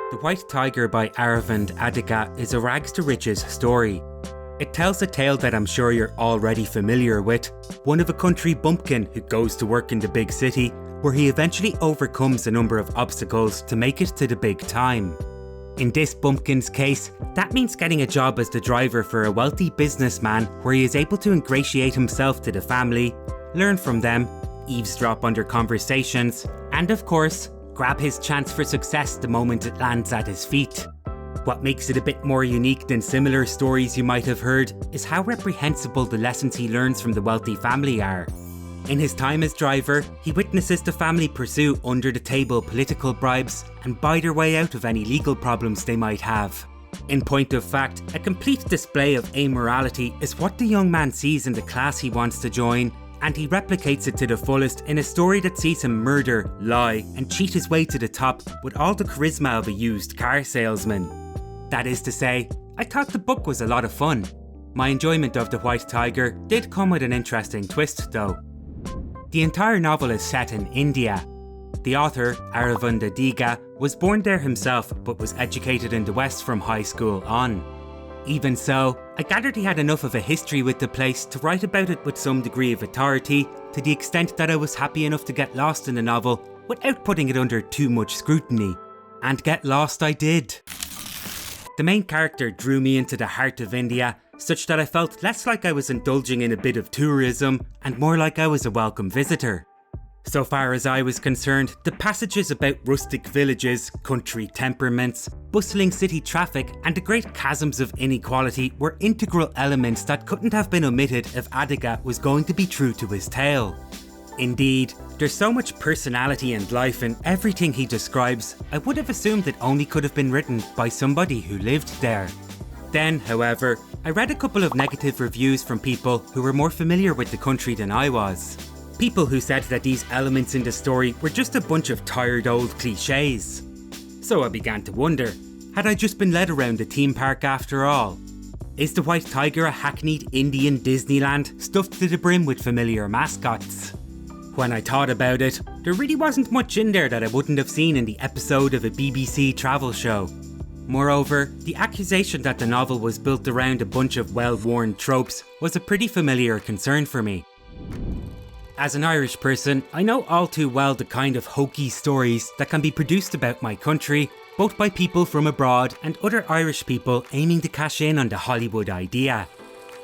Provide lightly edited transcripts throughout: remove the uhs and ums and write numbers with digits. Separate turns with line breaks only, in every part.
The White Tiger by Aravind Adiga is a rags to riches story. It tells a tale that I'm sure you're already familiar with, one of a country bumpkin who goes to work in the big city, where he eventually overcomes a number of obstacles to make it to the big time. In this bumpkin's case, that means getting a job as the driver for a wealthy businessman where he is able to ingratiate himself to the family, learn from them, eavesdrop on their conversations, and of course, grab his chance for success the moment it lands at his feet. What makes it a bit more unique than similar stories you might have heard is how reprehensible the lessons he learns from the wealthy family are. In his time as driver, he witnesses the family pursue under-the-table political bribes and buy their way out of any legal problems they might have. In point of fact, a complete display of amorality is what the young man sees in the class he wants to join, and he replicates it to the fullest in a story that sees him murder, lie, and cheat his way to the top with all the charisma of a used car salesman. That is to say, I thought the book was a lot of fun. My enjoyment of The White Tiger did come with an interesting twist though. The entire novel is set in India. The author, Aravind Adiga, was born there himself but was educated in the West from high school on. Even so, I gathered he had enough of a history with the place to write about it with some degree of authority, to the extent that I was happy enough to get lost in the novel without putting it under too much scrutiny. And get lost I did. The main character drew me into the heart of India, such that I felt less like I was indulging in a bit of tourism and more like I was a welcome visitor. So far as I was concerned, the passages about rustic villages, country temperaments, bustling city traffic and the great chasms of inequality were integral elements that couldn't have been omitted if Adiga was going to be true to his tale. Indeed, there's so much personality and life in everything he describes, I would have assumed it only could have been written by somebody who lived there. Then, however, I read a couple of negative reviews from people who were more familiar with the country than I was. People who said that these elements in the story were just a bunch of tired old cliches. So I began to wonder, had I just been led around the theme park after all? Is The White Tiger a hackneyed Indian Disneyland stuffed to the brim with familiar mascots? When I thought about it, there really wasn't much in there that I wouldn't have seen in the episode of a BBC travel show. Moreover, the accusation that the novel was built around a bunch of well-worn tropes was a pretty familiar concern for me. As an Irish person, I know all too well the kind of hokey stories that can be produced about my country, both by people from abroad and other Irish people aiming to cash in on the Hollywood idea.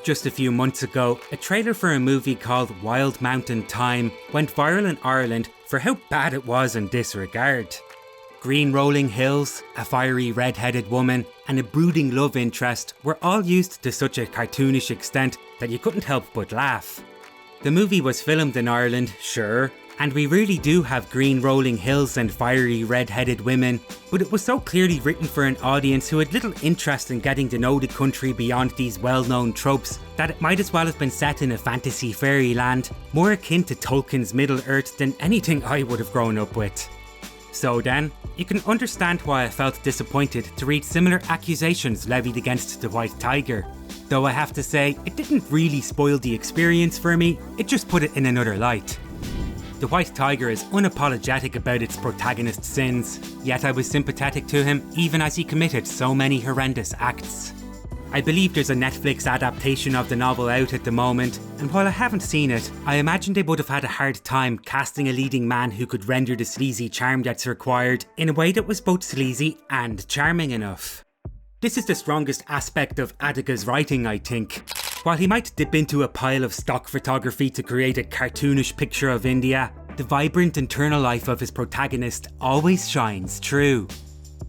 Just a few months ago, a trailer for a movie called Wild Mountain Thyme went viral in Ireland for how bad it was in this regard. Green rolling hills, a fiery red-headed woman, and a brooding love interest were all used to such a cartoonish extent that you couldn't help but laugh. The movie was filmed in Ireland, sure, and we really do have green rolling hills and fiery red-headed women, but it was so clearly written for an audience who had little interest in getting to know the country beyond these well-known tropes that it might as well have been set in a fantasy fairyland, more akin to Tolkien's Middle-earth than anything I would have grown up with. So then, you can understand why I felt disappointed to read similar accusations levied against The White Tiger. Though I have to say, it didn't really spoil the experience for me, it just put it in another light. The White Tiger is unapologetic about its protagonist's sins, yet I was sympathetic to him even as he committed so many horrendous acts. I believe there's a Netflix adaptation of the novel out at the moment, and while I haven't seen it, I imagine they would have had a hard time casting a leading man who could render the sleazy charm that's required in a way that was both sleazy and charming enough. This is the strongest aspect of Adiga's writing, I think. While he might dip into a pile of stock photography to create a cartoonish picture of India, the vibrant internal life of his protagonist always shines through.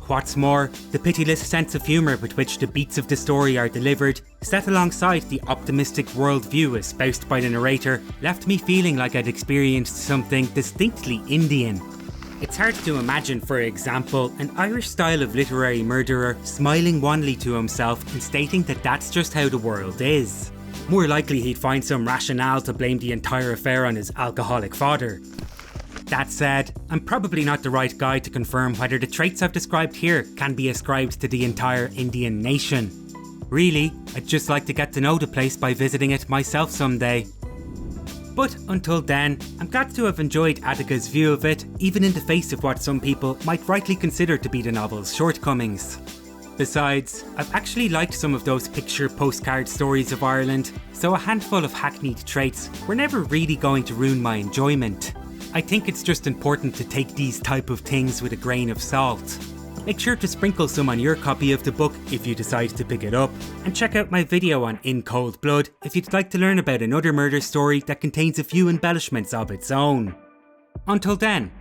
What's more, the pitiless sense of humour with which the beats of the story are delivered, set alongside the optimistic worldview espoused by the narrator, left me feeling like I'd experienced something distinctly Indian. It's hard to imagine, for example, an Irish style of literary murderer smiling wanly to himself and stating that that's just how the world is. More likely he'd find some rationale to blame the entire affair on his alcoholic father. That said, I'm probably not the right guy to confirm whether the traits I've described here can be ascribed to the entire Indian nation. Really, I'd just like to get to know the place by visiting it myself someday. But until then, I'm glad to have enjoyed Adiga's view of it, even in the face of what some people might rightly consider to be the novel's shortcomings. Besides, I've actually liked some of those picture postcard stories of Ireland, so a handful of hackneyed traits were never really going to ruin my enjoyment. I think it's just important to take these type of things with a grain of salt. Make sure to sprinkle some on your copy of the book if you decide to pick it up, and check out my video on In Cold Blood if you'd like to learn about another murder story that contains a few embellishments of its own. Until then,